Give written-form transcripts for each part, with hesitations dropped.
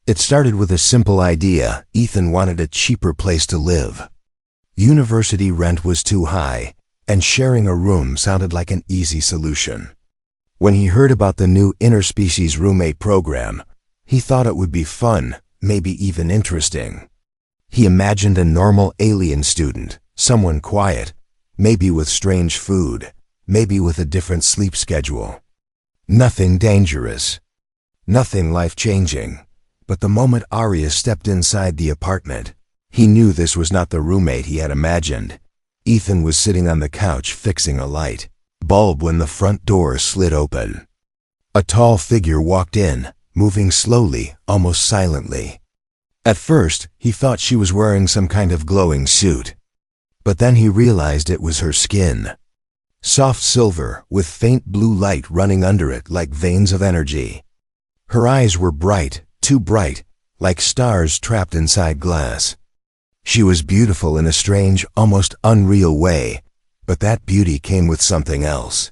It started with a simple idea. Ethan wanted a cheaper place to live. University rent was too high, and sharing a room sounded like an easy solution. When he heard about the new interspecies roommate program, he thought it would be fun, maybe even interesting. He imagined a normal alien student, someone quiet, maybe with strange food, maybe with a different sleep schedule. Nothing dangerous, nothing life-changing. But the moment Arya stepped inside the apartment, he knew this was not the roommate he had imagined. Ethan was sitting on the couch fixing a light bulb when the front door slid open. A tall figure walked in, moving slowly, almost silently. At first, he thought she was wearing some kind of glowing suit. But then he realized it was her skin. Soft silver, with faint blue light running under it like veins of energy. Her eyes were bright, too bright, like stars trapped inside glass. She was beautiful in a strange, almost unreal way, but that beauty came with something else.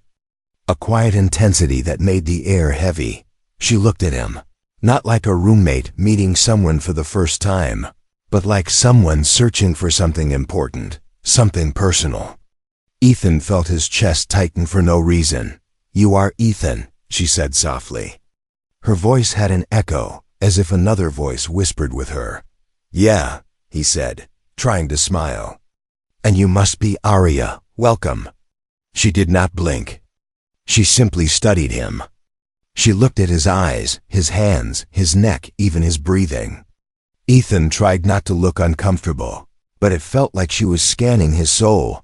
A quiet intensity that made the air heavy. She looked at him, not like a roommate meeting someone for the first time, but like someone searching for something important, something personal. Ethan felt his chest tighten for no reason. "You are Ethan," she said softly. Her voice had an echo, as if another voice whispered with her. "Yeah," he said, trying to smile. "And you must be Arya. Welcome." She did not blink. She simply studied him. She looked at his eyes, his hands, his neck, even his breathing. Ethan tried not to look uncomfortable, but it felt like she was scanning his soul.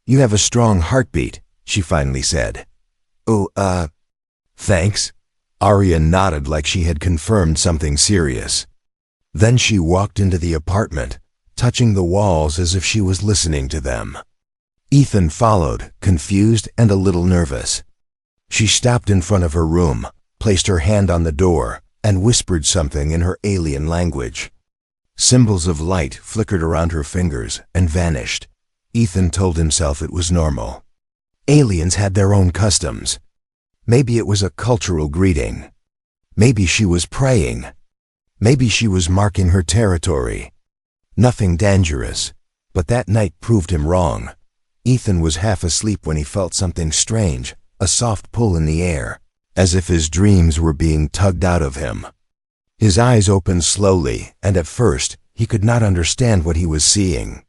"You have a strong heartbeat," she finally said. "Oh, thanks." Arya nodded like she had confirmed something serious. Then she walked into the apartment, touching the walls as if she was listening to them. Ethan followed, confused and a little nervous. She stopped in front of her room, placed her hand on the door, and whispered something in her alien language. Symbols of light flickered around her fingers and vanished. Ethan told himself it was normal. Aliens had their own customs. Maybe it was a cultural greeting. Maybe she was praying. Maybe she was marking her territory. Nothing dangerous, but that night proved him wrong. Ethan was half asleep when he felt something strange, a soft pull in the air, as if his dreams were being tugged out of him. His eyes opened slowly, and at first, he could not understand what he was seeing.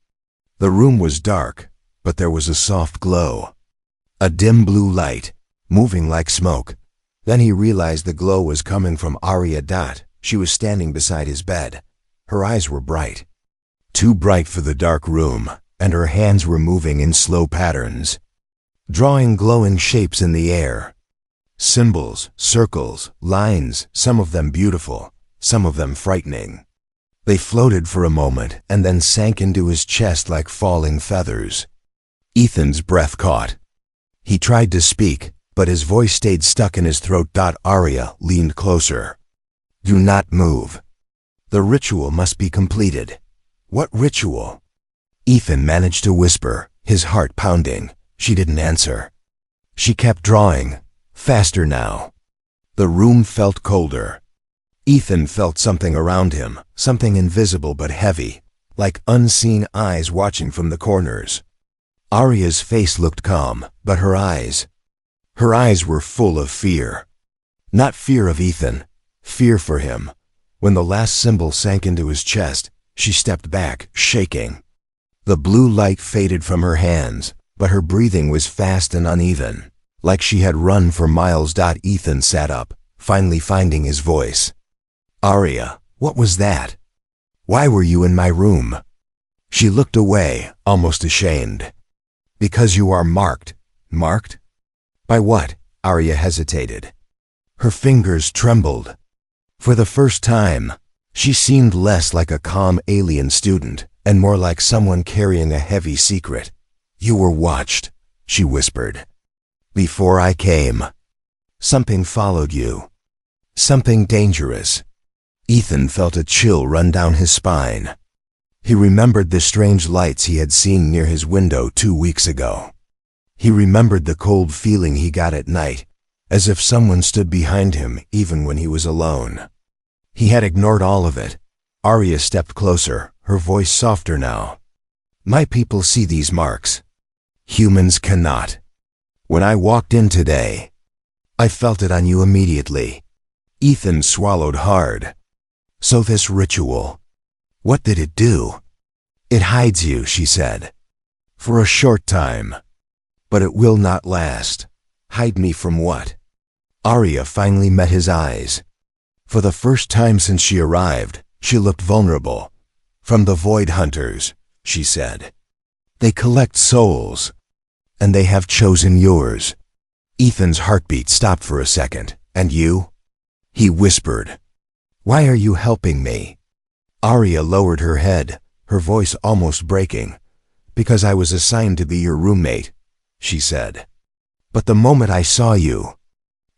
The room was dark, but there was a soft glow. A dim blue light, moving like smoke. Then he realized the glow was coming from Arya. She was standing beside his bed. Her eyes were bright. Too bright for the dark room, and her hands were moving in slow patterns, drawing glowing shapes in the air. Symbols, circles, lines, some of them beautiful, some of them frightening. They floated for a moment and then sank into his chest like falling feathers. Ethan's breath caught. He tried to speak, but his voice stayed stuck in his throat. Arya leaned closer. "Do not move. The ritual must be completed." "What ritual?" Ethan managed to whisper, his heart pounding. She didn't answer. She kept drawing, faster now. The room felt colder. Ethan felt something around him, something invisible but heavy, like unseen eyes watching from the corners. Arya's face looked calm, but her eyes were full of fear. Not fear of Ethan, fear for him. When the last symbol sank into his chest, she stepped back, shaking. The blue light faded from her hands, but her breathing was fast and uneven, like she had run for miles. Ethan sat up, finally finding his voice. "Arya, what was that? Why were you in my room?" She looked away, almost ashamed. "Because you are marked." "Marked? By what?" Arya hesitated. Her fingers trembled. For the first time, she seemed less like a calm alien student and more like someone carrying a heavy secret. "You were watched," she whispered. "Before I came. Something followed you. Something dangerous." Ethan felt a chill run down his spine. He remembered the strange lights he had seen near his window 2 weeks ago. He remembered the cold feeling he got at night, as if someone stood behind him even when he was alone. He had ignored all of it. Arya stepped closer, her voice softer now. My people see these marks. Humans cannot. When I walked in today, I felt it on you immediately. Ethan swallowed hard. So this ritual, what did it do? It hides you, she said. For a short time. But it will not last. Hide me from what? Arya finally met his eyes. For the first time since she arrived, she looked vulnerable. From the Void Hunters, she said. They collect souls. And they have chosen yours. Ethan's heartbeat stopped for a second. And you? He whispered. Why are you helping me? Arya lowered her head, her voice almost breaking. Because I was assigned to be your roommate, she said. But the moment I saw you,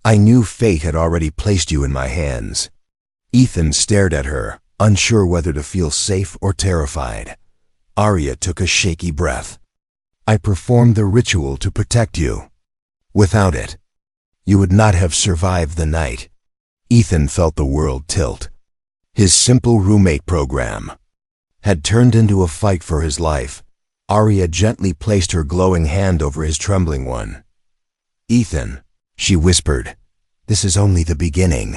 I knew fate had already placed you in my hands. Ethan stared at her, unsure whether to feel safe or terrified. Arya took a shaky breath. I performed the ritual to protect you. Without it, you would not have survived the night. Ethan felt the world tilt. His simple roommate program had turned into a fight for his life. Arya gently placed her glowing hand over his trembling one. Ethan, she whispered, this is only the beginning.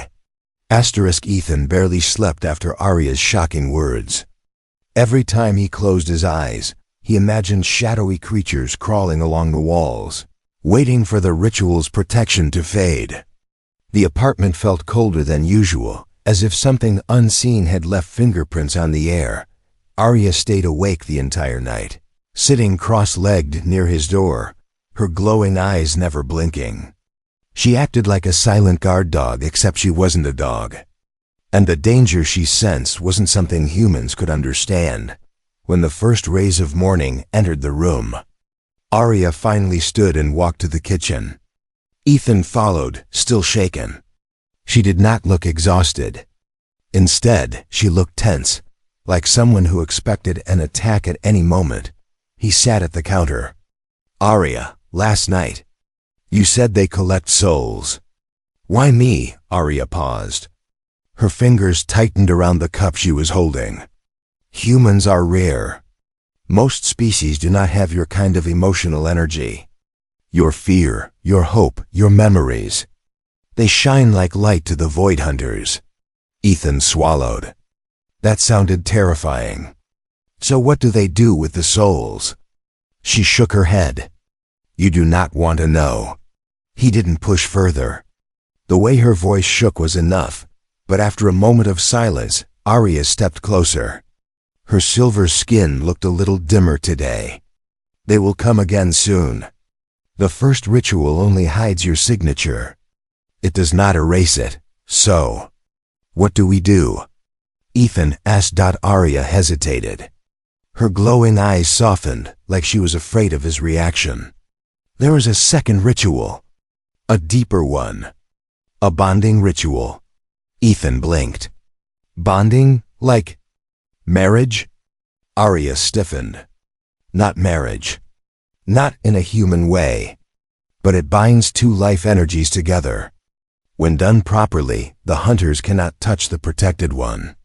Ethan barely slept after Arya's shocking words. Every time he closed his eyes, he imagined shadowy creatures crawling along the walls, waiting for the ritual's protection to fade. The apartment felt colder than usual, as if something unseen had left fingerprints on the air. Arya stayed awake the entire night, sitting cross-legged near his door, her glowing eyes never blinking. She acted like a silent guard dog, except she wasn't a dog. And the danger she sensed wasn't something humans could understand. When the first rays of morning entered the room, Arya finally stood and walked to the kitchen. Ethan followed, still shaken. She did not look exhausted. Instead, she looked tense, like someone who expected an attack at any moment. He sat at the counter. Arya, last night, you said they collect souls. Why me? Arya paused. Her fingers tightened around the cup she was holding. Humans are rare. Most species do not have your kind of emotional energy. Your fear, your hope, your memories. They shine like light to the Void Hunters. Ethan swallowed. That sounded terrifying. So what do they do with the souls? She shook her head. You do not want to know. He didn't push further. The way her voice shook was enough, but after a moment of silence, Arya stepped closer. Her silver skin looked a little dimmer today. They will come again soon. The first ritual only hides your signature. It does not erase it. So, what do we do? Ethan asked. Arya hesitated. Her glowing eyes softened, like she was afraid of his reaction. There is a second ritual. A deeper one. A bonding ritual. Ethan blinked. Bonding? Like marriage? Arya stiffened. Not marriage. Not in a human way. But it binds two life energies together. When done properly, the hunters cannot touch the protected one.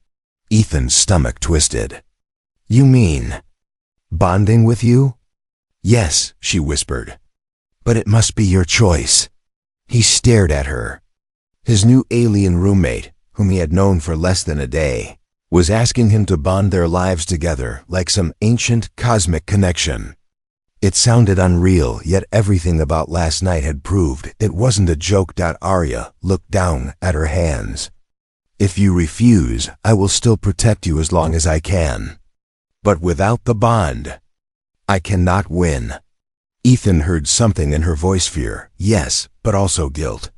Ethan's stomach twisted. You mean bonding with you? Yes, she whispered. But it must be your choice. He stared at her. His new alien roommate, whom he had known for less than a day, was asking him to bond their lives together like some ancient cosmic connection. It sounded unreal, yet everything about last night had proved it wasn't a joke. Arya looked down at her hands. If you refuse, I will still protect you as long as I can. But without the bond, I cannot win. Ethan heard something in her voice, fear, yes, but also guilt.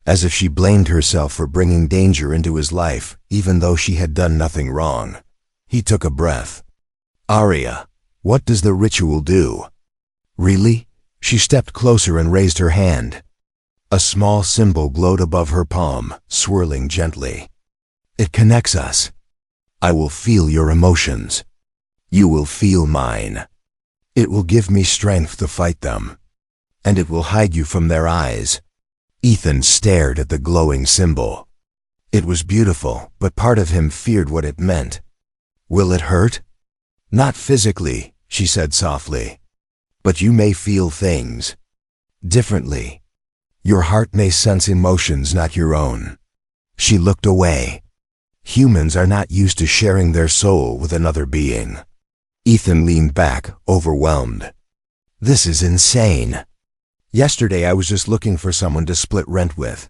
As if she blamed herself for bringing danger into his life, even though she had done nothing wrong. He took a breath. Arya, what does the ritual do? Really? She stepped closer and raised her hand. A small symbol glowed above her palm, swirling gently. It connects us. I will feel your emotions. You will feel mine. It will give me strength to fight them. And it will hide you from their eyes. Ethan stared at the glowing symbol. It was beautiful, but part of him feared what it meant. Will it hurt? Not physically, she said softly. But you may feel things differently. Your heart may sense emotions not your own. She looked away. Humans are not used to sharing their soul with another being. Ethan leaned back, overwhelmed. This is insane. Yesterday I was just looking for someone to split rent with.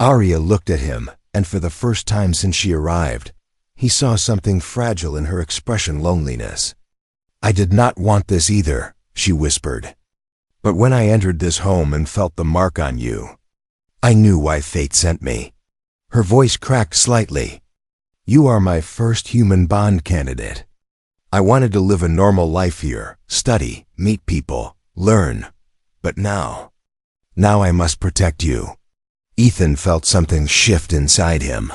Arya looked at him, and for the first time since she arrived, he saw something fragile in her expression: loneliness. I did not want this either, she whispered. But when I entered this home and felt the mark on you, I knew why fate sent me. Her voice cracked slightly. You are my first human bond candidate. I wanted to live a normal life here, study, meet people, learn. But now I must protect you. Ethan felt something shift inside him.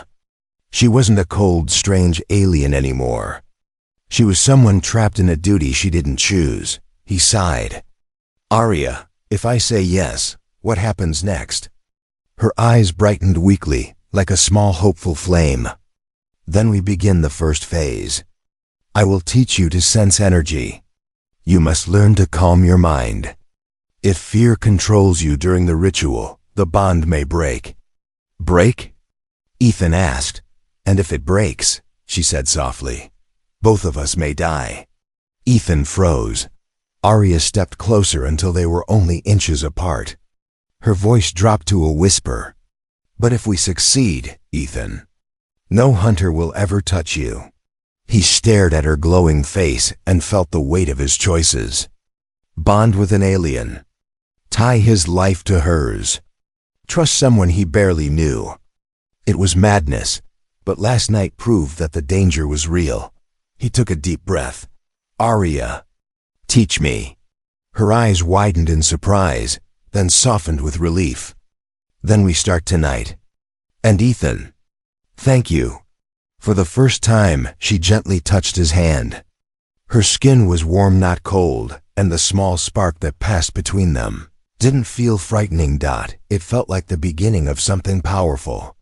She wasn't a cold, strange alien anymore. She was someone trapped in a duty she didn't choose. He sighed. Arya, if I say yes, what happens next? Her eyes brightened weakly, like a small hopeful flame. Then we begin the first phase. I will teach you to sense energy. You must learn to calm your mind. If fear controls you during the ritual, the bond may break. Break? Ethan asked. And if it breaks, she said softly, both of us may die. Ethan froze. Arya stepped closer until they were only inches apart. Her voice dropped to a whisper. But if we succeed, Ethan, no hunter will ever touch you. He stared at her glowing face and felt the weight of his choices. Bond with an alien. Tie his life to hers. Trust someone he barely knew. It was madness, but last night proved that the danger was real. He took a deep breath. Arya, teach me. Her eyes widened in surprise, then softened with relief. Then we start tonight. And Ethan, thank you. For the first time, she gently touched his hand. Her skin was warm, not cold, and the small spark that passed between them didn't feel frightening. It felt like the beginning of something powerful.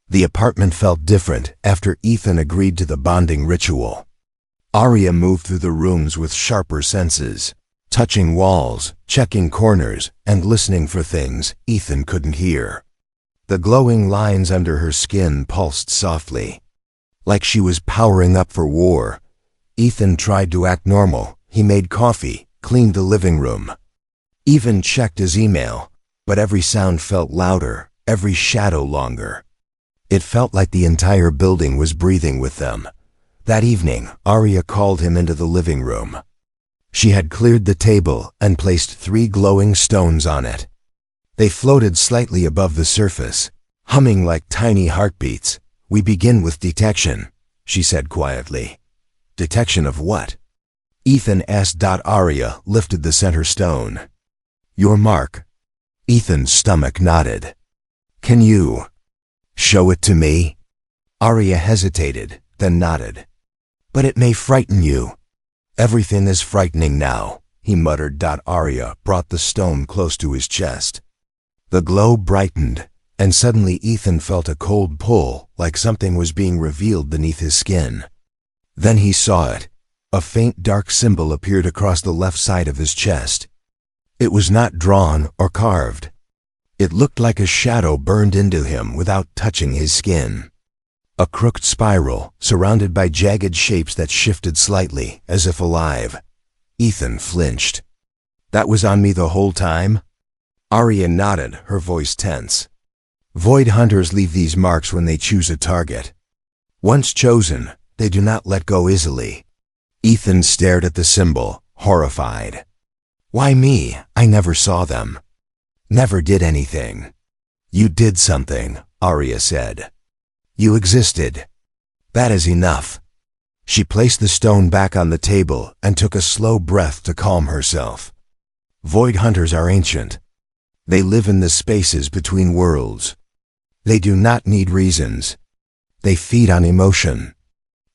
The apartment felt different after Ethan agreed to the bonding ritual. Arya moved through the rooms with sharper senses, touching walls, checking corners, and listening for things Ethan couldn't hear. The glowing lines under her skin pulsed softly, like she was powering up for war. Ethan tried to act normal. He made coffee, cleaned the living room, even checked his email, but every sound felt louder, every shadow longer. It felt like the entire building was breathing with them. That evening, Arya called him into the living room. She had cleared the table and placed 3 glowing stones on it. They floated slightly above the surface, humming like tiny heartbeats. We begin with detection, she said quietly. Detection of what? Ethan asked. Arya lifted the center stone. Your mark. Ethan's stomach nodded. Can you show it to me? Arya hesitated, then nodded. But it may frighten you. Everything is frightening now, he muttered. Arya brought the stone close to his chest. The glow brightened, and suddenly Ethan felt a cold pull, like something was being revealed beneath his skin. Then he saw it. A faint dark symbol appeared across the left side of his chest. It was not drawn or carved. It looked like a shadow burned into him without touching his skin. A crooked spiral, surrounded by jagged shapes that shifted slightly, as if alive. Ethan flinched. That was on me the whole time? Arya nodded, her voice tense. Void hunters leave these marks when they choose a target. Once chosen, they do not let go easily. Ethan stared at the symbol, horrified. Why me? I never saw them. Never did anything. You did something, Arya said. You existed. That is enough. She placed the stone back on the table and took a slow breath to calm herself. Void hunters are ancient. They live in the spaces between worlds. They do not need reasons. They feed on emotion.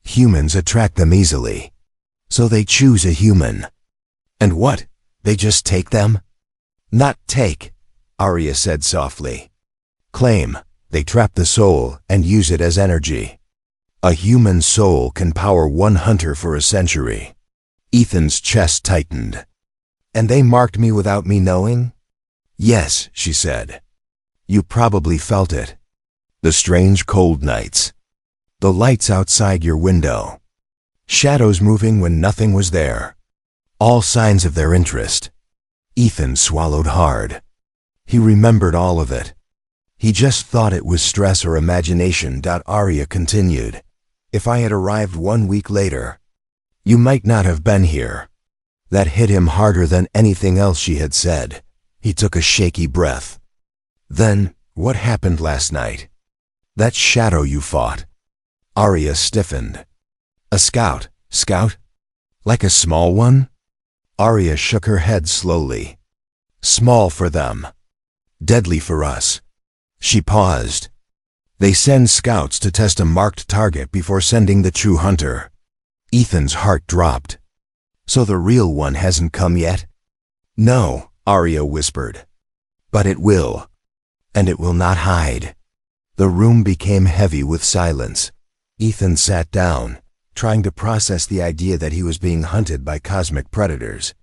Humans attract them easily. So they choose a human. And what? They just take them? Not take, Arya said softly. Claim. They trap the soul and use it as energy. A human soul can power one hunter for a century. Ethan's chest tightened. And they marked me without me knowing? Yes, she said. You probably felt it. The strange cold nights. The lights outside your window. Shadows moving when nothing was there. All signs of their interest. Ethan swallowed hard. He remembered all of it. He just thought it was stress or imagination. Arya continued. If I had arrived 1 week later, you might not have been here. That hit him harder than anything else she had said. He took a shaky breath. Then, what happened last night? That shadow you fought. Arya stiffened. A scout? Scout? Like a small one? Arya shook her head slowly. Small for them. Deadly for us. She paused. They send scouts to test a marked target before sending the true hunter. Ethan's heart dropped. So the real one hasn't come yet? No, Arya whispered. But it will. And it will not hide. The room became heavy with silence. Ethan sat down, trying to process the idea that he was being hunted by cosmic predators.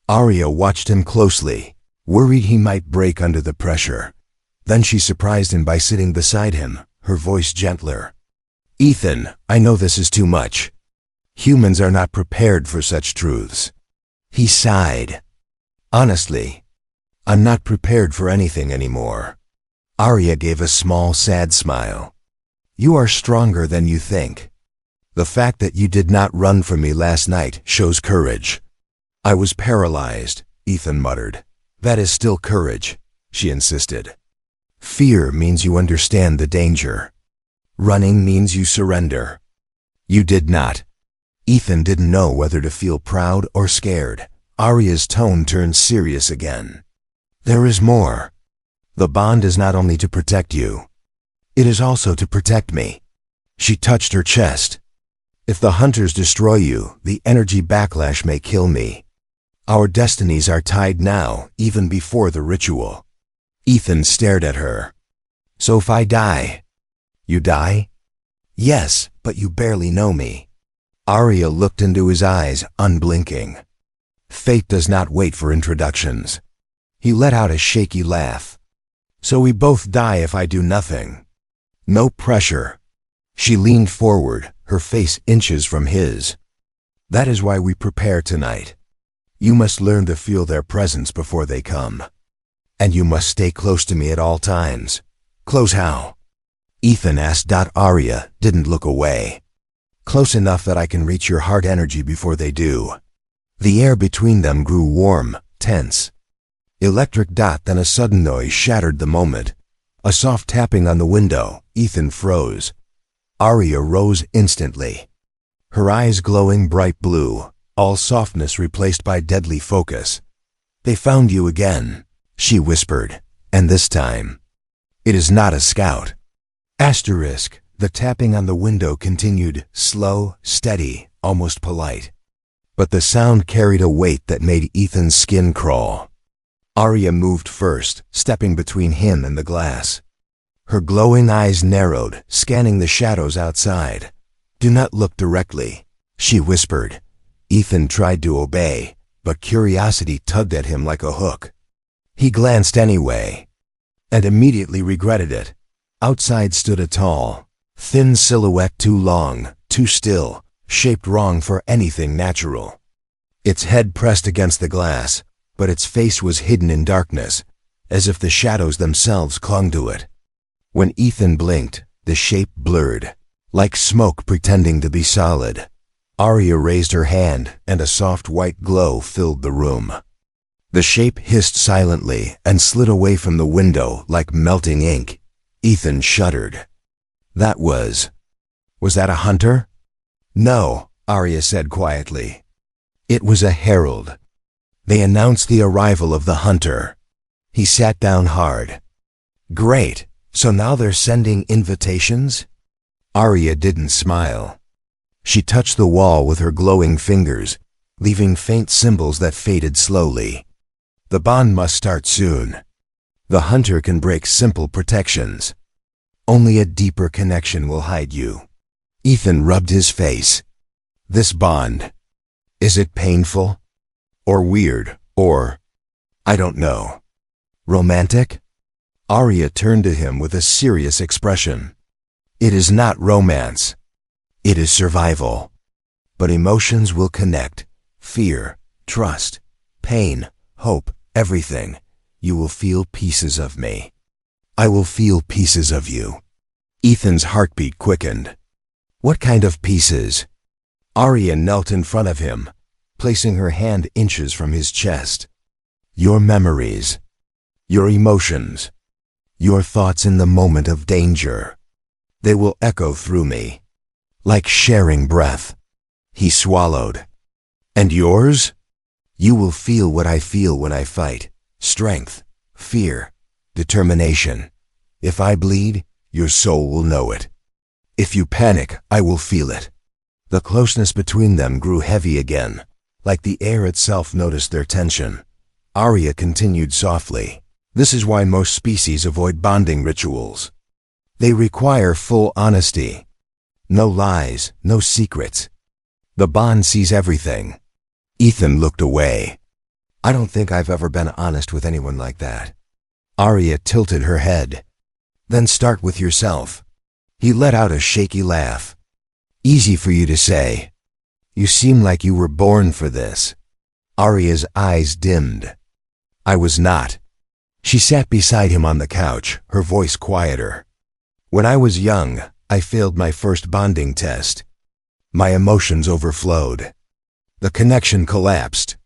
Arya watched him closely, worried he might break under the pressure. Then she surprised him by sitting beside him, her voice gentler. Ethan, I know this is too much. Humans are not prepared for such truths. He sighed. Honestly, I'm not prepared for anything anymore. Arya gave a small, sad smile. You are stronger than you think. The fact that you did not run from me last night shows courage. I was paralyzed, Ethan muttered. That is still courage, she insisted. Fear means you understand the danger. Running means you surrender. You did not. Ethan didn't know whether to feel proud or scared. Arya's tone turned serious again. There is more. The bond is not only to protect you. It is also to protect me. She touched her chest. If the hunters destroy you, the energy backlash may kill me. Our destinies are tied now, even before the ritual. Ethan stared at her. So if I die, you die? Yes, but you barely know me. Arya looked into his eyes, unblinking. Fate does not wait for introductions. He let out a shaky laugh. So we both die if I do nothing. No pressure. She leaned forward, her face inches from his. That is why we prepare tonight. You must learn to feel their presence before they come. And you must stay close to me at all times. Close how? Ethan asked. Arya didn't look away. Close enough that I can reach your heart energy before they do. The air between them grew warm, tense. Electric. Then a sudden noise shattered the moment. A soft tapping on the window. Ethan froze. Arya rose instantly. Her eyes glowing bright blue, all softness replaced by deadly focus. They found you again, she whispered, and this time, it is not a scout. Asterisk. The tapping on the window continued, slow, steady, almost polite. But the sound carried a weight that made Ethan's skin crawl. Arya moved first, stepping between him and the glass. Her glowing eyes narrowed, scanning the shadows outside. Do not look directly, she whispered. Ethan tried to obey, but curiosity tugged at him like a hook. He glanced anyway, and immediately regretted it. Outside stood a tall, thin silhouette, too long, too still, shaped wrong for anything natural. Its head pressed against the glass, but its face was hidden in darkness, as if the shadows themselves clung to it. When Ethan blinked, the shape blurred, like smoke pretending to be solid. Arya raised her hand, and a soft white glow filled the room. The shape hissed silently and slid away from the window like melting ink. Ethan shuddered. Was that a hunter? No, Arya said quietly. It was a herald. They announced the arrival of the hunter. He sat down hard. Great, so now they're sending invitations? Arya didn't smile. She touched the wall with her glowing fingers, leaving faint symbols that faded slowly. The bond must start soon. The hunter can break simple protections. Only a deeper connection will hide you. Ethan rubbed his face. This bond, is it painful? Or weird? Or, I don't know, romantic? Arya turned to him with a serious expression. It is not romance. It is survival. But emotions will connect. Fear, trust, pain, hope, everything. You will feel pieces of me. I will feel pieces of you. Ethan's heartbeat quickened. What kind of pieces? Arya knelt in front of him, placing her hand inches from his chest. Your memories. Your emotions. Your thoughts in the moment of danger. They will echo through me. Like sharing breath. He swallowed. And yours? You will feel what I feel when I fight. Strength, fear, determination. If I bleed, your soul will know it. If you panic, I will feel it. The closeness between them grew heavy again, like the air itself noticed their tension. Arya continued softly. This is why most species avoid bonding rituals. They require full honesty. No lies, no secrets. The bond sees everything. Ethan looked away. I don't think I've ever been honest with anyone like that. Arya tilted her head. Then start with yourself. He let out a shaky laugh. Easy for you to say. You seem like you were born for this. Arya's eyes dimmed. I was not. She sat beside him on the couch, her voice quieter. When I was young, I failed my first bonding test. My emotions overflowed. The connection collapsed.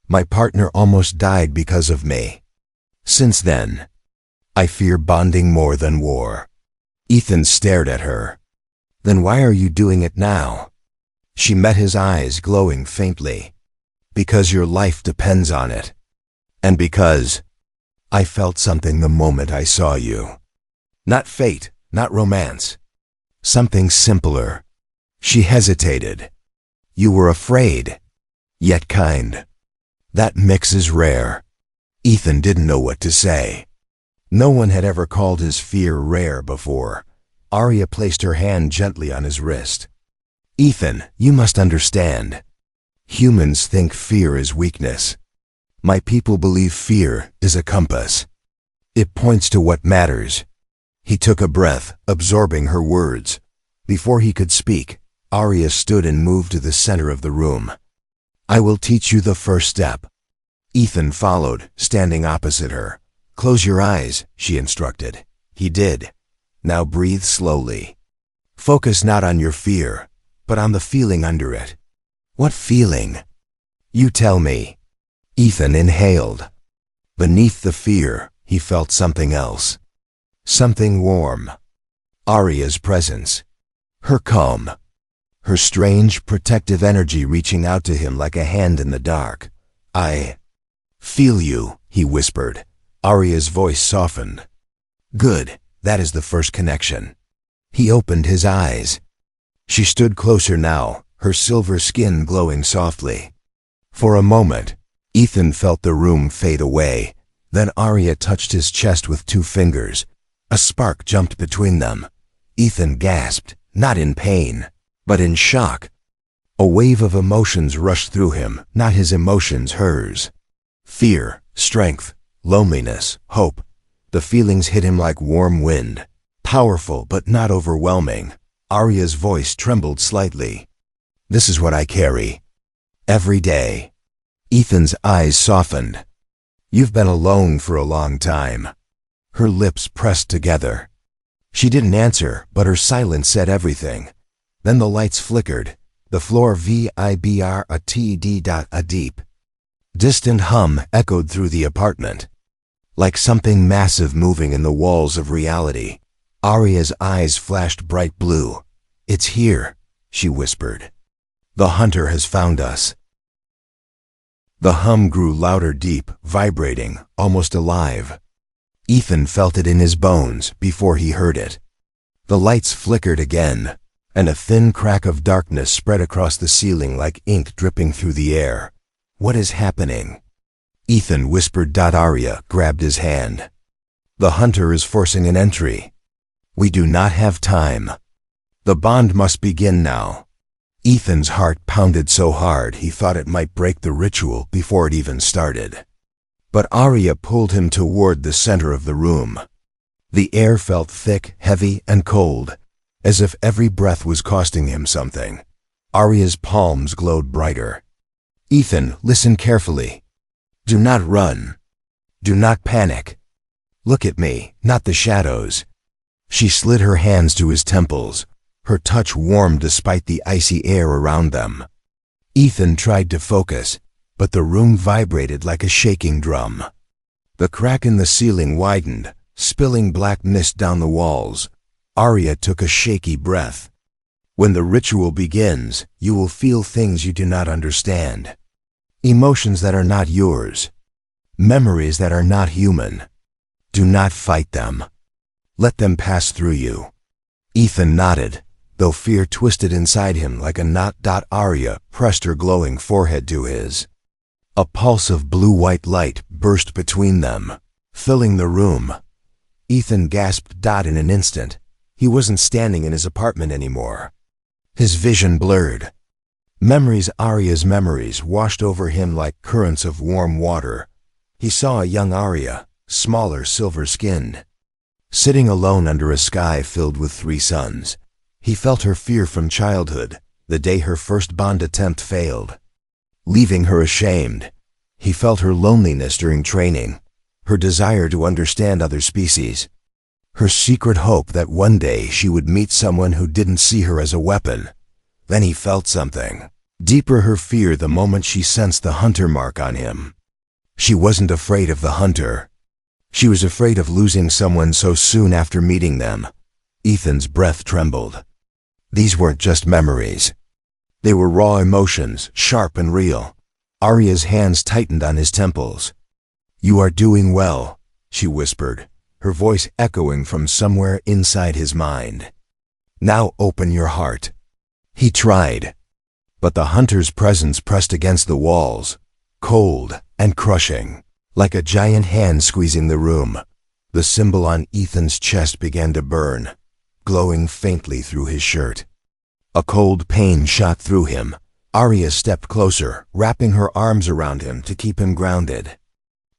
My partner almost died because of me. Since then, I fear bonding more than war. Ethan stared at her. Then why are you doing it now? She met his eyes, glowing faintly. Because your life depends on it. And because I felt something the moment I saw you. Not fate, not romance. Something simpler. She hesitated. You were afraid, yet kind. That mix is rare. Ethan didn't know what to say. No one had ever called his fear rare before. Arya placed her hand gently on his wrist. Ethan, you must understand. Humans think fear is weakness. My people believe fear is a compass. It points to what matters. He took a breath, absorbing her words. Before he could speak, Arya stood and moved to the center of the room. I will teach you the first step. Ethan followed, standing opposite her. Close your eyes, she instructed. He did. Now breathe slowly. Focus not on your fear, but on the feeling under it. What feeling? You tell me. Ethan inhaled. Beneath the fear, he felt something else. Something warm. Arya's presence. Her calm. Her strange, protective energy reaching out to him like a hand in the dark. I feel you, he whispered. Arya's voice softened. Good, that is the first connection. He opened his eyes. She stood closer now, her silver skin glowing softly. For a moment, Ethan felt the room fade away. Then Arya touched his chest with 2 fingers. A spark jumped between them. Ethan gasped, not in pain, but in shock. A wave of emotions rushed through him, not his emotions, hers. Fear, strength, loneliness, hope. The feelings hit him like warm wind. Powerful but not overwhelming. Arya's voice trembled slightly. This is what I carry. Every day. Ethan's eyes softened. You've been alone for a long time. Her lips pressed together. She didn't answer, but her silence said everything. Then the lights flickered. The floor vibrate a deep, distant hum echoed through the apartment. Like something massive moving in the walls of reality. Arya's eyes flashed bright blue. It's here, she whispered. The hunter has found us. The hum grew louder, deep, vibrating, almost alive. Ethan felt it in his bones before he heard it. The lights flickered again, and a thin crack of darkness spread across the ceiling like ink dripping through the air. What is happening? Ethan whispered. Arya grabbed his hand. The hunter is forcing an entry. We do not have time. The bond must begin now. Ethan's heart pounded so hard he thought it might break the ritual before it even started. But Arya pulled him toward the center of the room. The air felt thick, heavy, and cold, as if every breath was costing him something. Arya's palms glowed brighter. Ethan, listen carefully. Do not run. Do not panic. Look at me, not the shadows. She slid her hands to his temples, her touch warm despite the icy air around them. Ethan tried to focus, but the room vibrated like a shaking drum. The crack in the ceiling widened, spilling black mist down the walls. Arya took a shaky breath. When the ritual begins, you will feel things you do not understand. Emotions that are not yours. Memories that are not human. Do not fight them. Let them pass through you. Ethan nodded, though fear twisted inside him like a knot. Arya pressed her glowing forehead to his. A pulse of blue-white light burst between them, filling the room. Ethan gasped. In an instant, he wasn't standing in his apartment anymore. His vision blurred. Arya's memories washed over him like currents of warm water. He saw a young Arya, smaller, silver-skinned, sitting alone under a sky filled with 3 suns. He felt her fear from childhood, the day her first bond attempt failed, leaving her ashamed. He felt her loneliness during training, her desire to understand other species, her secret hope that one day she would meet someone who didn't see her as a weapon. Then he felt something deeper, her fear the moment she sensed the hunter mark on him. She wasn't afraid of the hunter. She was afraid of losing someone so soon after meeting them. Ethan's breath trembled. These weren't just memories. They were raw emotions, sharp and real. Arya's hands tightened on his temples. You are doing well, she whispered, her voice echoing from somewhere inside his mind. Now open your heart. He tried, but the hunter's presence pressed against the walls, cold and crushing, like a giant hand squeezing the room. The symbol on Ethan's chest began to burn, glowing faintly through his shirt. A cold pain shot through him. Arya stepped closer, wrapping her arms around him to keep him grounded.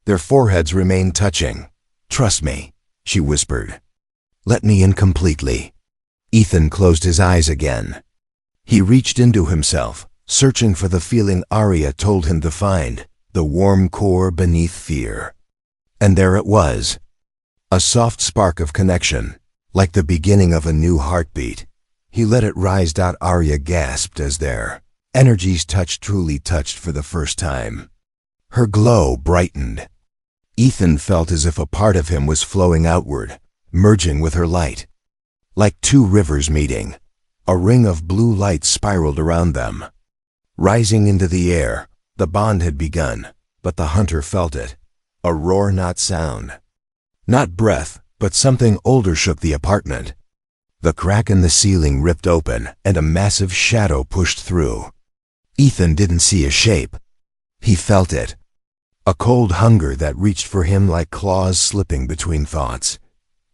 Their foreheads remained touching. Trust me, she whispered. Let me in completely. Ethan closed his eyes again. He reached into himself, searching for the feeling Arya told him to find, the warm core beneath fear. And there it was. A soft spark of connection, like the beginning of a new heartbeat. He let it rise. Arya gasped as their energies truly touched for the first time. Her glow brightened. Ethan felt as if a part of him was flowing outward, merging with her light. Like 2 rivers meeting, a ring of blue light spiraled around them. Rising into the air, the bond had begun, but the hunter felt it. A roar, not sound. Not breath, but something older shook the apartment. The crack in the ceiling ripped open, and a massive shadow pushed through. Ethan didn't see a shape. He felt it. A cold hunger that reached for him like claws slipping between thoughts.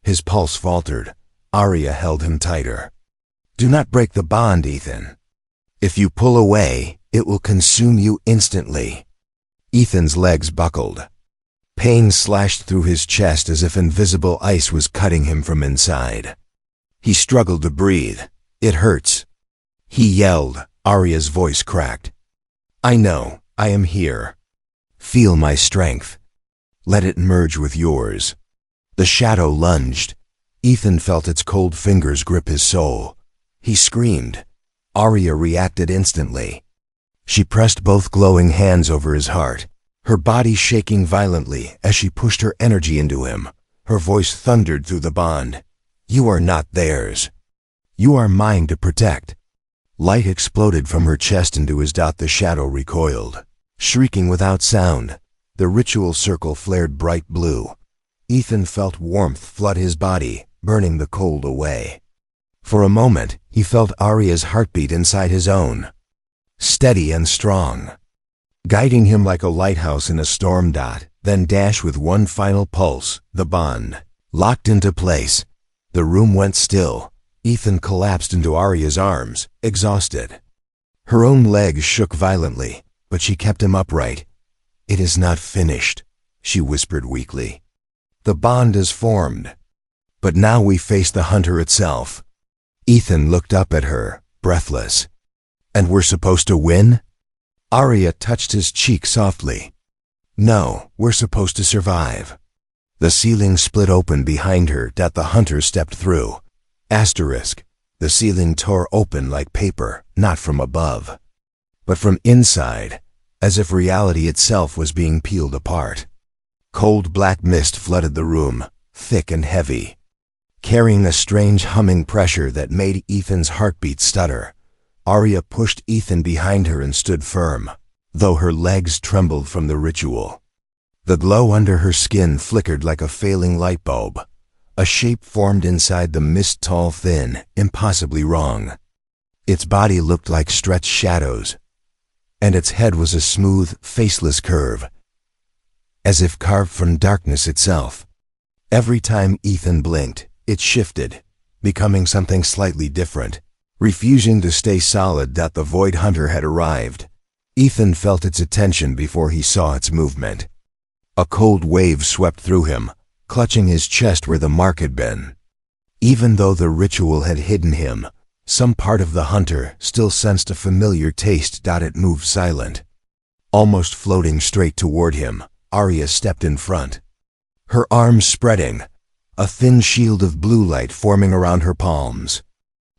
His pulse faltered. Arya held him tighter. Do not break the bond, Ethan. If you pull away, it will consume you instantly. Ethan's legs buckled. Pain slashed through his chest as if invisible ice was cutting him from inside. He struggled to breathe. It hurts. He yelled. Arya's voice cracked. I know, I am here. Feel my strength. Let it merge with yours. The shadow lunged. Ethan felt its cold fingers grip his soul. He screamed. Arya reacted instantly. She pressed both glowing hands over his heart, her body shaking violently as she pushed her energy into him. Her voice thundered through the bond. You are not theirs. You are mine to protect. Light exploded from her chest into his. The shadow recoiled, shrieking without sound. The ritual circle flared bright blue. Ethan felt warmth flood his body, burning the cold away. For a moment, he felt Arya's heartbeat inside his own, steady and strong, guiding him like a lighthouse in a storm. Then dash with one final pulse, the bond locked into place. The room went still. Ethan collapsed into Arya's arms, exhausted. Her own legs shook violently, but she kept him upright. "It is not finished," she whispered weakly. "The bond is formed. But now we face the hunter itself." Ethan looked up at her, breathless. "And we're supposed to win?" Arya touched his cheek softly. "No, we're supposed to survive." The ceiling split open behind her that the hunter stepped through. The ceiling tore open like paper, not from above, but from inside, as if reality itself was being peeled apart. Cold black mist flooded the room, thick and heavy, carrying a strange humming pressure that made Ethan's heartbeat stutter. Arya pushed Ethan behind her and stood firm, though her legs trembled from the ritual. The glow under her skin flickered like a failing light bulb. A shape formed inside the mist, tall, thin, impossibly wrong. Its body looked like stretched shadows, and its head was a smooth, faceless curve, as if carved from darkness itself. Every time Ethan blinked, it shifted, becoming something slightly different, refusing to stay solid. That the Void Hunter had arrived. Ethan felt its attention before he saw its movement. A cold wave swept through him, clutching his chest where the mark had been. Even though the ritual had hidden him, some part of the hunter still sensed a familiar taste. It moved silent. Almost floating straight toward him, Arya stepped in front, her arms spreading, a thin shield of blue light forming around her palms.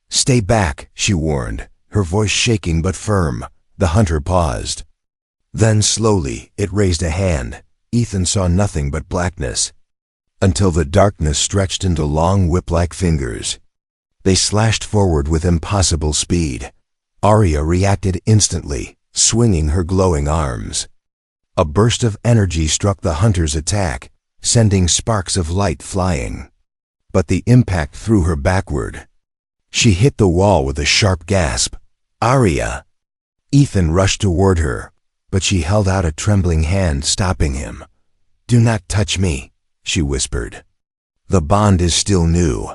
"Stay back," she warned, her voice shaking but firm. The hunter paused. Then slowly it raised a hand. Ethan saw nothing but blackness, until the darkness stretched into long whip-like fingers. They slashed forward with impossible speed. Arya reacted instantly, swinging her glowing arms. A burst of energy struck the hunter's attack, sending sparks of light flying. But the impact threw her backward. She hit the wall with a sharp gasp. "Arya!" Ethan rushed toward her, but she held out a trembling hand, stopping him. "Do not touch me," she whispered. "The bond is still new.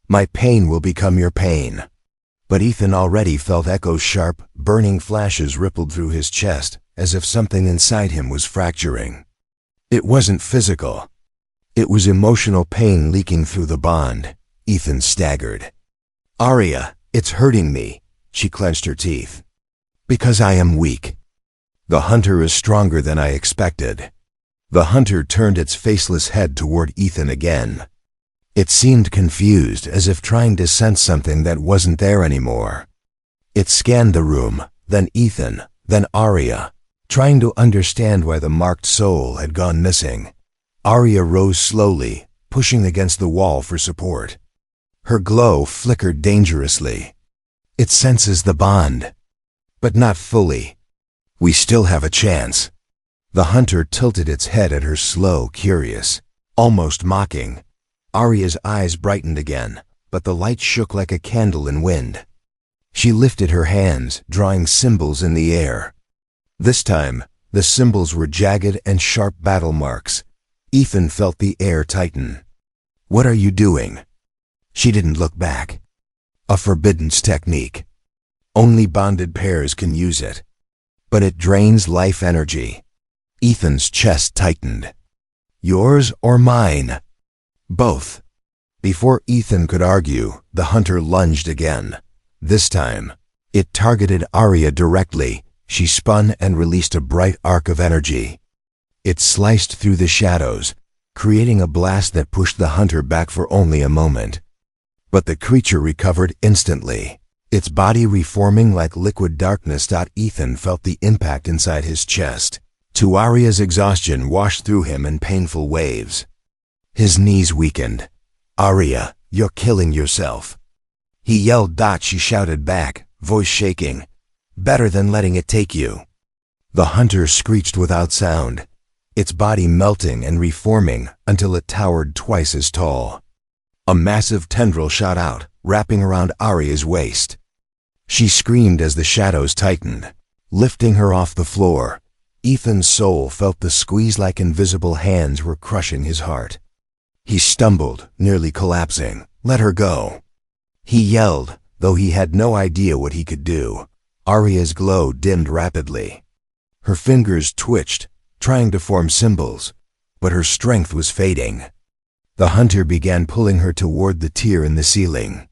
My pain will become your pain." But Ethan already felt echoes. Sharp, burning flashes rippled through his chest, as if something inside him was fracturing. It wasn't physical. It was emotional pain leaking through the bond. Ethan staggered. "Arya, it's hurting me," she clenched her teeth. "Because I am weak. The hunter is stronger than I expected." The hunter turned its faceless head toward Ethan again. It seemed confused, as if trying to sense something that wasn't there anymore. It scanned the room, then Ethan, then Arya, trying to understand why the marked soul had gone missing. Arya rose slowly, pushing against the wall for support. Her glow flickered dangerously. "It senses the bond, but not fully. We still have a chance." The hunter tilted its head at her, slow, curious, almost mocking. Arya's eyes brightened again, but the light shook like a candle in wind. She lifted her hands, drawing symbols in the air. This time, the symbols were jagged and sharp battle marks. Ethan felt the air tighten. "What are you doing?" She didn't look back. "A forbidden technique. Only bonded pairs can use it. But it drains life energy." Ethan's chest tightened. "Yours or mine?" "Both." Before Ethan could argue, the hunter lunged again. This time, it targeted Arya directly. She spun and released a bright arc of energy. It sliced through the shadows, creating a blast that pushed the hunter back for only a moment. But the creature recovered instantly, its body reforming like liquid darkness. Ethan felt the impact inside his chest. To Arya's exhaustion washed through him in painful waves. His knees weakened. "Arya, you're killing yourself." He yelled. She shouted back, voice shaking. "Better than letting it take you." The hunter screeched without sound, its body melting and reforming until it towered twice as tall. A massive tendril shot out, wrapping around Arya's waist. She screamed as the shadows tightened, lifting her off the floor. Ethan's soul felt the squeeze like invisible hands were crushing his heart. He stumbled, nearly collapsing, Let her go." He yelled, though he had no idea what he could do. Arya's glow dimmed rapidly. Her fingers twitched, trying to form symbols, but her strength was fading. The hunter began pulling her toward the tear in the ceiling,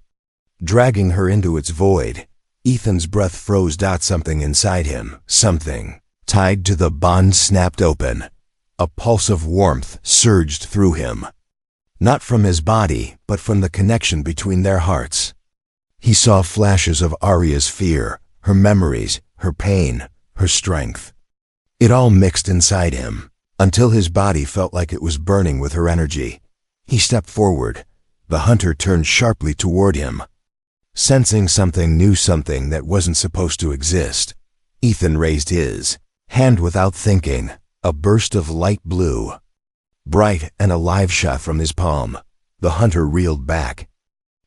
dragging her into its void. Ethan's breath froze. Something inside him, something tied to the bond, snapped open. A pulse of warmth surged through him, not from his body, but from the connection between their hearts. He saw flashes of Arya's fear, her memories, her pain, her strength. It all mixed inside him, until his body felt like it was burning with her energy. He stepped forward. The hunter turned sharply toward him, sensing something new, something that wasn't supposed to exist. Ethan raised his hand without thinking. A burst of light blue, bright and alive, shot from his palm. The hunter reeled back,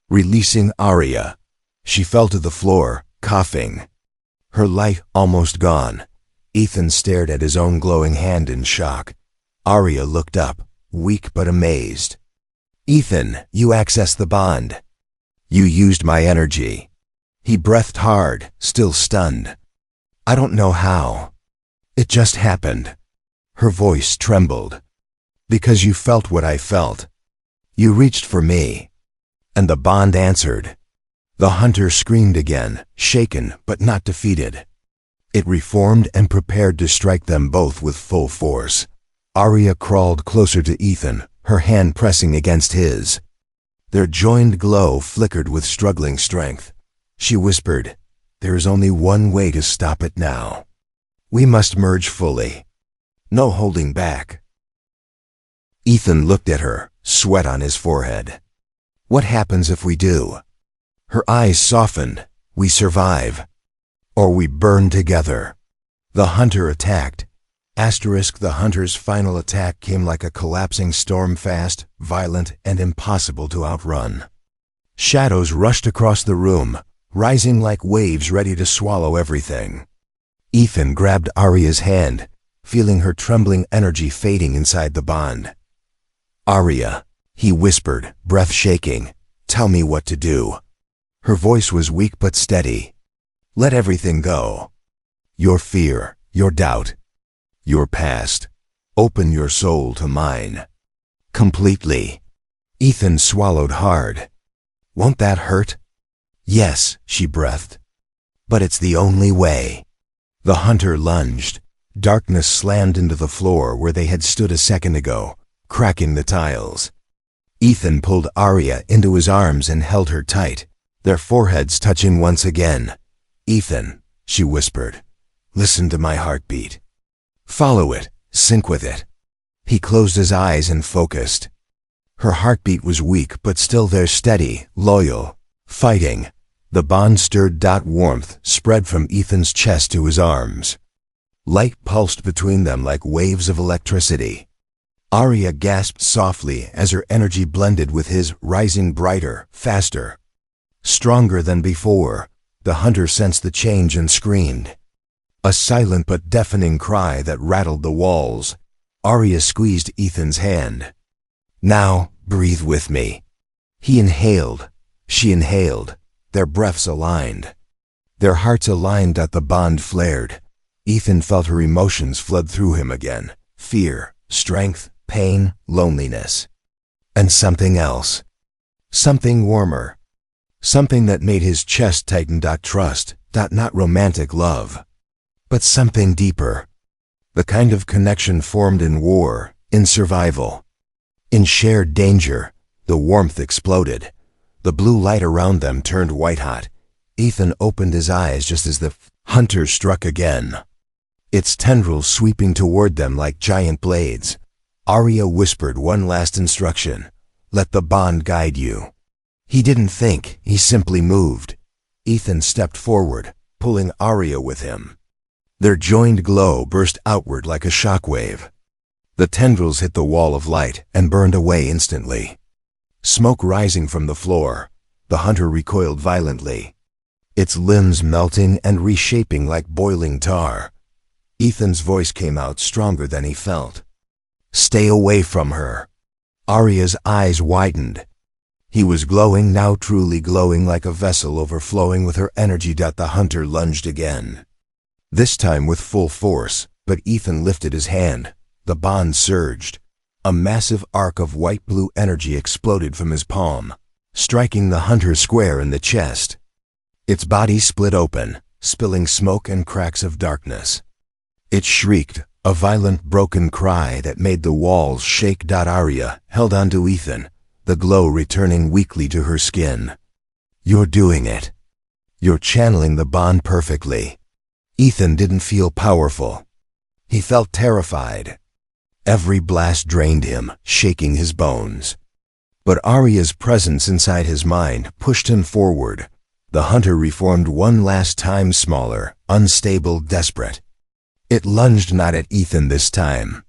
releasing Arya. She fell to the floor, coughing, her light almost gone. Ethan stared at his own glowing hand in shock. Arya looked up, weak but amazed. "Ethan, you accessed the bond. You used my energy." He breathed hard, still stunned. "I don't know how. It just happened." Her voice trembled. "Because you felt what I felt. You reached for me." And the bond answered. The hunter screamed again, shaken but not defeated. It reformed and prepared to strike them both with full force. Arya crawled closer to Ethan, her hand pressing against his. Their joined glow flickered with struggling strength. She whispered, "There is only one way to stop it now. We must merge fully. No holding back." Ethan looked at her, sweat on his forehead. "What happens if we do?" Her eyes softened. "We survive. Or we burn together." The hunter attacked. The hunter's final attack came like a collapsing storm, fast, violent, and impossible to outrun. Shadows rushed across the room, rising like waves ready to swallow everything. Ethan grabbed Arya's hand, feeling her trembling energy fading inside the bond. "Arya," he whispered, breath shaking, "tell me what to do." Her voice was weak but steady. "Let everything go. Your fear, your doubt, your past. Open your soul to mine. Completely." Ethan swallowed hard. "Won't that hurt?" "Yes," she breathed. "But it's the only way." The hunter lunged. Darkness slammed into the floor where they had stood a second ago, cracking the tiles. Ethan pulled Arya into his arms and held her tight, their foreheads touching once again. "Ethan," she whispered, "listen to my heartbeat. Follow it, sync with it." He closed his eyes and focused. Her heartbeat was weak but still there, steady, loyal, fighting. The bond stirred. Warmth spread from Ethan's chest to his arms. Light pulsed between them like waves of electricity. Arya gasped softly as her energy blended with his, rising brighter, faster, stronger than before. The hunter sensed the change and screamed. A silent but deafening cry that rattled the walls. Arya squeezed Ethan's hand. "Now, breathe with me." He inhaled. She inhaled. Their breaths aligned. Their hearts aligned. The bond flared. Ethan felt her emotions flood through him again. Fear, strength, pain, loneliness. And something else. Something warmer. Something that made his chest tighten. Trust. Not romantic love. But something deeper. The kind of connection formed in war, in survival, in shared danger. The warmth exploded. The blue light around them turned white-hot. Ethan opened his eyes just as the hunter struck again, its tendrils sweeping toward them like giant blades. Arya whispered one last instruction. "Let the bond guide you." He didn't think, he simply moved. Ethan stepped forward, pulling Arya with him. Their joined glow burst outward like a shockwave. The tendrils hit the wall of light and burned away instantly. Smoke rising from the floor. The hunter recoiled violently, its limbs melting and reshaping like boiling tar. Ethan's voice came out stronger than he felt. "Stay away from her." Arya's eyes widened. He was glowing now, truly glowing, like a vessel overflowing with her energy. The hunter lunged again, this time with full force, but Ethan lifted his hand. The bond surged. A massive arc of white-blue energy exploded from his palm, striking the hunter square in the chest. Its body split open, spilling smoke and cracks of darkness. It shrieked, a violent broken cry that made the walls shake. Arya held onto Ethan, the glow returning weakly to her skin. "You're doing it. You're channeling the bond perfectly." Ethan didn't feel powerful. He felt terrified. Every blast drained him, shaking his bones. But Arya's presence inside his mind pushed him forward. The hunter reformed one last time, smaller, unstable, desperate. It lunged not at Ethan this time,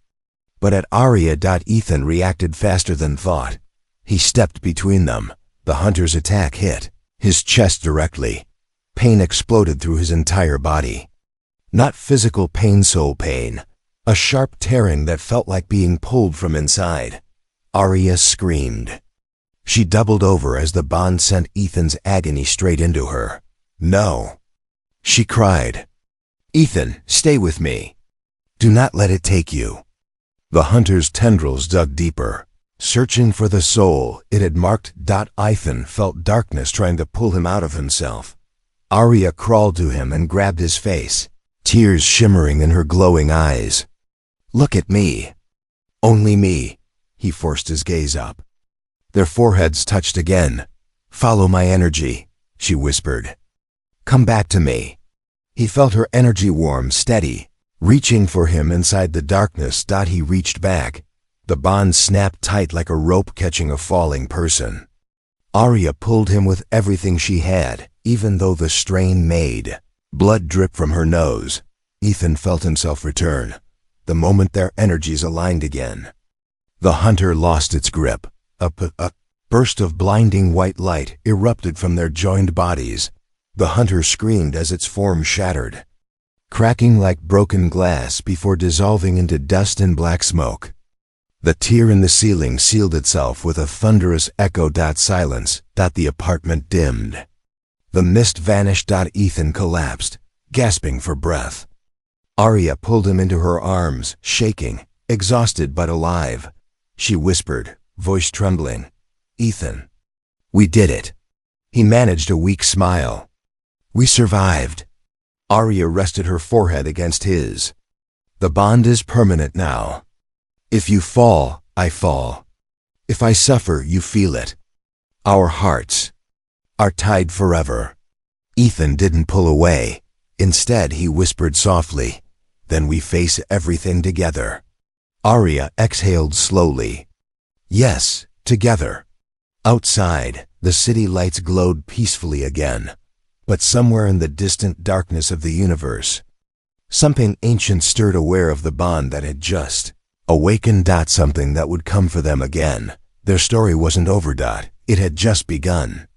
but at Arya. Ethan reacted faster than thought. He stepped between them. The hunter's attack hit his chest directly. Pain exploded through his entire body. Not physical pain, soul pain. A sharp tearing that felt like being pulled from inside. Arya screamed. She doubled over as the bond sent Ethan's agony straight into her. "No," she cried. "Ethan, stay with me. Do not let it take you." The hunter's tendrils dug deeper, searching for the soul it had marked. Ethan felt darkness trying to pull him out of himself. Arya crawled to him and grabbed his face, tears shimmering in her glowing eyes. "Look at me. Only me." He forced his gaze up. Their foreheads touched again. "Follow my energy," she whispered. "Come back to me." He felt her energy warm, steady, reaching for him inside the darkness. He reached back. The bond snapped tight like a rope catching a falling person. Arya pulled him with everything she had, even though the strain made blood drip from her nose. Ethan felt himself return, the moment their energies aligned again. The hunter lost its grip. A burst of blinding white light erupted from their joined bodies. The hunter screamed as its form shattered, cracking like broken glass before dissolving into dust and black smoke. The tear in the ceiling sealed itself with a thunderous echo. Silence. The apartment dimmed. The mist vanished. Ethan collapsed, gasping for breath. Arya pulled him into her arms, shaking, exhausted but alive. She whispered, voice trembling, "Ethan, we did it." He managed a weak smile. "We survived." Arya rested her forehead against his. "The bond is permanent now. If you fall, I fall. If I suffer, you feel it. Our hearts are tied forever." Ethan didn't pull away. Instead, he whispered softly, "Then we face everything together." Arya exhaled slowly. "Yes, together." Outside, the city lights glowed peacefully again. But somewhere in the distant darkness of the universe, something ancient stirred, aware of the bond that had just awakened. Something that would come for them again. Their story wasn't over. It had just begun.